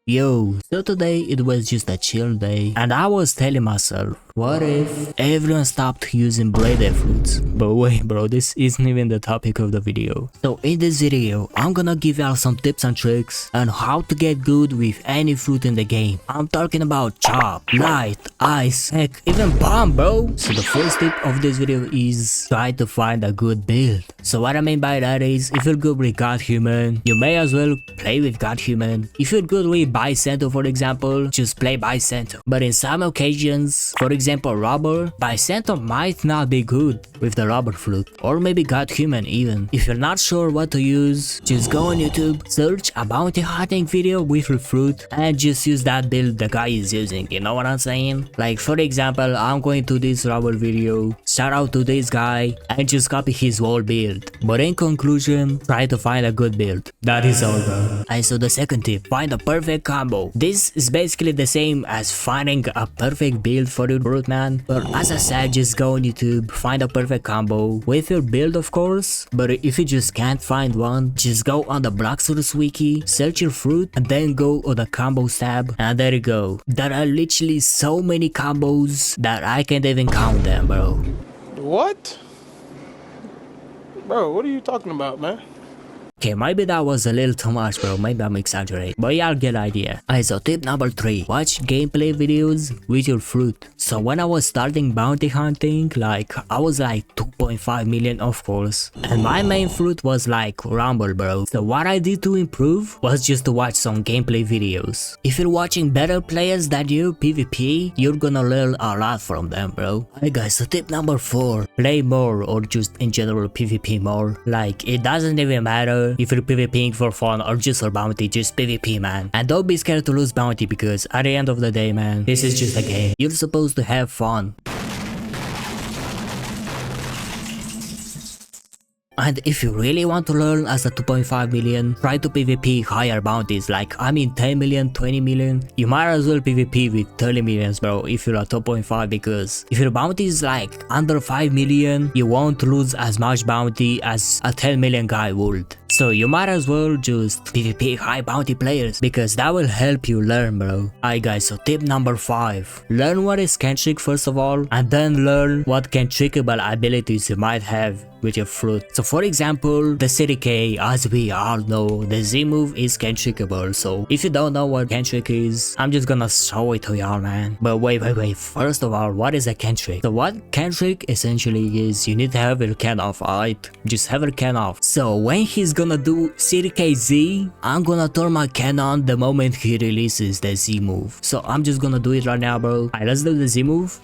Yo, so today it was just a chill day and I was telling myself, what if everyone stopped using bladed fruits? But wait bro, this isn't even the topic of the video. So in this video, I'm gonna give out some tips and tricks on how to get good with any fruit in the game. I'm talking about chop, light, ice, heck, even bomb bro. So the first tip of this video is try to find a good build. So what I mean by that is, if you're good with God Human, you may as well play with God Human. If you're good with Bicento for example, just play Bicento. But in some occasions, for example rubber, Bicento might not be good with the rubber flute, or maybe God Human even. If you're not sure what to use, just go on YouTube, search a bounty hunting video with your fruit and just use that build the guy is using, you know what I'm saying? Like for example, I'm going to this rubber video, shout out to this guy and just copy his whole build. But in conclusion, try to find a good build. That is all bro. And so the second tip, find a perfect combo. This is basically the same as finding a perfect build for your fruit man, but as I said, just go on YouTube, find a perfect combo with your build of course. But if you just can't find one, just go on the Blox wiki, search your fruit and then go on the combos tab, and there you go. There are literally so many combos that I can't even count them bro. What? Bro, what are you talking about, man? Okay, maybe that was a little too much bro, maybe I'm exaggerating, but y'all get the idea. Alright, so tip number 3, watch gameplay videos with your fruit. So when I was starting bounty hunting, like I was like 2.5 million of course, and my main fruit was like Rumble bro. So what I did to improve was just to watch some gameplay videos. If you're watching better players than you PvP, you're gonna learn a lot from them bro. Alright guys, so tip number 4, play more, or just in general PvP more. Like it doesn't even matter if you're PvPing for fun or just for bounty, just PvP man. And don't be scared to lose bounty, because at the end of the day man, this is just a game. You're supposed to have fun. And if you really want to learn as a 2.5 million, try to PvP higher bounties, like I mean 10 million, 20 million. You might as well PvP with 30 millions bro if you're a 2.5, because if your bounty is like under 5 million, you won't lose as much bounty as a 10 million guy would. So you might as well just PvP high bounty players, because that will help you learn bro. Alright guys, so tip number 5, learn what is cantrick first of all, and then learn what cantrickable abilities you might have with your fruit. So for example, the CDK, as we all know, the Z move is cantrickable. So if you don't know what cantrick is, I'm just gonna show it to y'all man. But wait, first of all, what is a cantrick? So what cantrick essentially is, you need to have your can off, alright? Just have your can off. So when he's gonna do CDK Z, I'm gonna turn my can on the moment he releases the Z move. So I'm just gonna do it right now bro. Alright, let's do the Z move.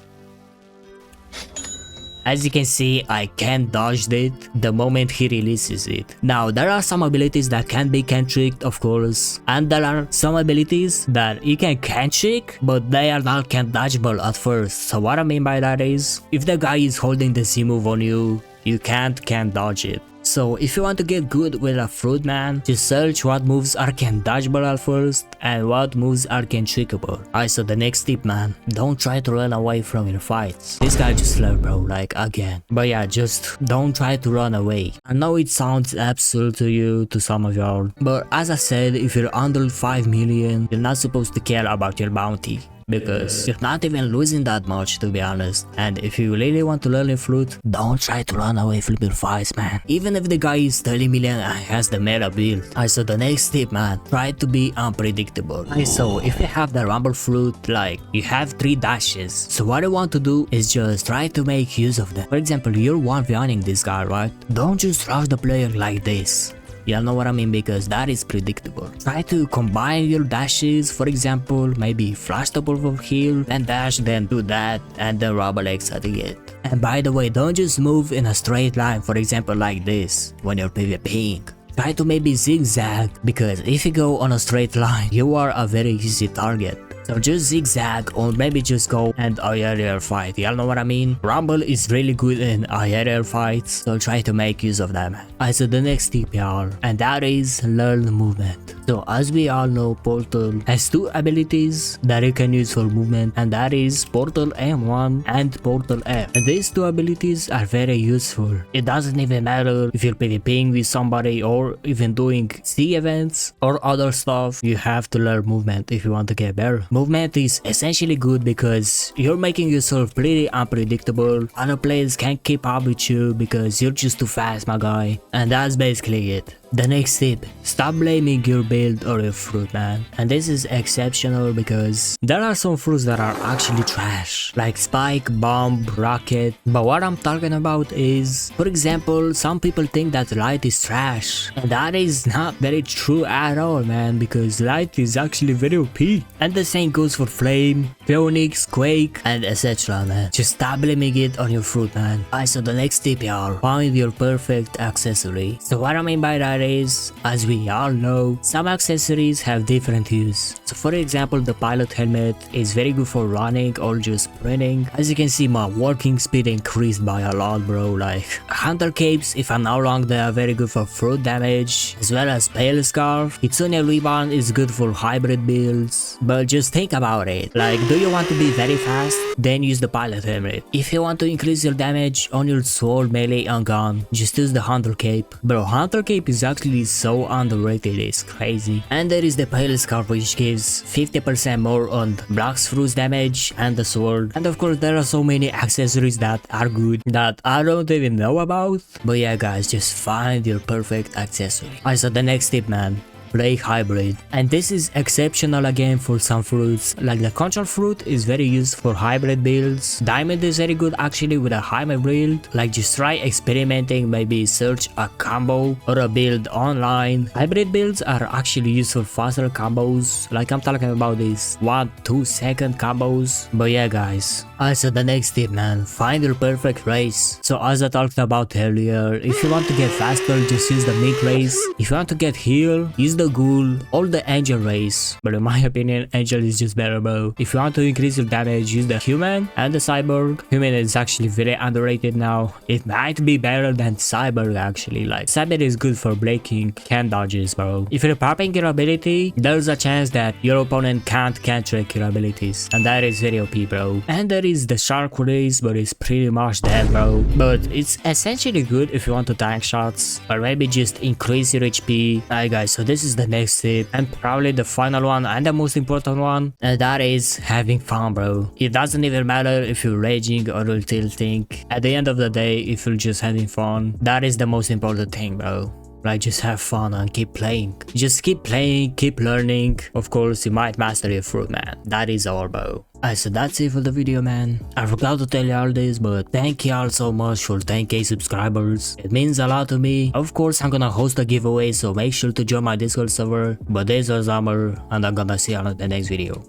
As you can see, I can dodge it the moment he releases it. Now, there are some abilities that can be cantricked, of course, and there are some abilities that you can cantrick, but they are not can dodgeable at first. So what I mean by that is, if the guy is holding the Z move on you, you can't dodge it. So if you want to get good with a fruit man, just search what moves are can dodgeable at first and what moves are can trickable. Alright, so the next tip man, don't try to run away from your fights. This guy just left bro, like again. But yeah, just don't try to run away. I know it sounds absurd to you, to some of y'all, but as I said, if you're under 5 million, you're not supposed to care about your bounty, because you're not even losing that much to be honest. And if you really want to learn your fruit, don't try to run away from your fights man, even if the guy is 30 million and has the meta build. Alright, so the next tip man, try to be unpredictable. Alright, so if you have the rumble fruit, like you have 3 dashes, so what you want to do is just try to make use of them. For example, you're 1v1ing this guy, right? Don't just rush the player like this. Y'all know what I mean, because that is predictable. Try to combine your dashes, for example, maybe flash top over here, then dash, then do that, and then rubber X at the end. And by the way, don't just move in a straight line, for example like this, when you're PvPing. Try to maybe zigzag, because if you go on a straight line, you are a very easy target. So just zigzag or maybe just go and aerial fight, y'all know what I mean? Rumble is really good in aerial fights, so try to make use of them. Alright, so the next tip y'all, and that is learn movement. So as we all know, Portal has two abilities that you can use for movement, and that is Portal M1 and Portal F. And these two abilities are very useful. It doesn't even matter if you're PvPing with somebody or even doing C events or other stuff, you have to learn movement if you want to get better. Movement is essentially good because you're making yourself pretty unpredictable. Other players can't keep up with you because you're just too fast, my guy. And that's basically it. The next tip, stop blaming your build or your fruit, man. And this is exceptional because there are some fruits that are actually trash, like Spike, Bomb, Rocket. But what I'm talking about is, for example, some people think that Light is trash. And that is not very true at all, man, because Light is actually very OP. And the same goes for Flame, Phoenix, Quake, and etc, man. Just stop blaming it on your fruit, man. Alright, so the next tip, y'all, find your perfect accessory. So what I mean by that is, as we all know, some accessories have different use. So for example, the pilot helmet is very good for running or just sprinting. As you can see, my walking speed increased by a lot, bro. Like Hunter Capes, if I'm not wrong, they are very good for fruit damage, as well as Pale Scarf. Kitsune Rebound is good for hybrid builds. But just think about it, like, do you want to be very fast? Then use the pilot helmet. If you want to increase your damage on your sword, melee, and gun, just use the Hunter Cape. Bro, Hunter Cape is actually so underrated, it's crazy. And there is the Pale Scarf, which gives 50% more on Blox fruits damage and the sword. And of course, there are so many accessories that are good that I don't even know about. But yeah, guys, just find your perfect accessory. Alright, so the next tip, man. Play hybrid, and this is exceptional again for some fruits. Like the control fruit is very useful for hybrid builds. Diamond is very good actually with a hybrid build. Like just try experimenting, maybe search a combo or a build online. Hybrid builds are actually used for faster combos, like I'm talking about these 1-2 second combos. But yeah, guys, also the next tip, man, find your perfect race. So as I talked about earlier, if you want to get faster, just use the mid race. If you want to get heal, use the ghoul or the angel race. But in my opinion, angel is just better, bro. If you want to increase your damage, use the human and the cyborg. Human is actually very underrated now. It might be better than cyborg actually. Like cyborg is good for breaking can dodges, bro. If you're popping your ability, there's a chance that your opponent can't trick your abilities, and that is very OP, bro. And there is the shark race, but it's pretty much dead, bro. But it's essentially good if you want to tank shots or maybe just increase your HP. Alright, guys, so this is the next tip and probably the final one and the most important one, and that is having fun, bro. It doesn't even matter if you're raging or you're tilting. At the end of the day, if you're just having fun, that is the most important thing, bro. Like, just have fun and keep playing. Just keep playing, keep learning. Of course, you might master your fruit, man. That is all, bro. Alright, so that's it for the video, man. I forgot to tell y'all this, but thank y'all so much for 10k subscribers. It means a lot to me. Of course, I'm gonna host a giveaway, so make sure to join my Discord server. But this was Amr, and I'm gonna see y'all in the next video.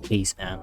Peace, man.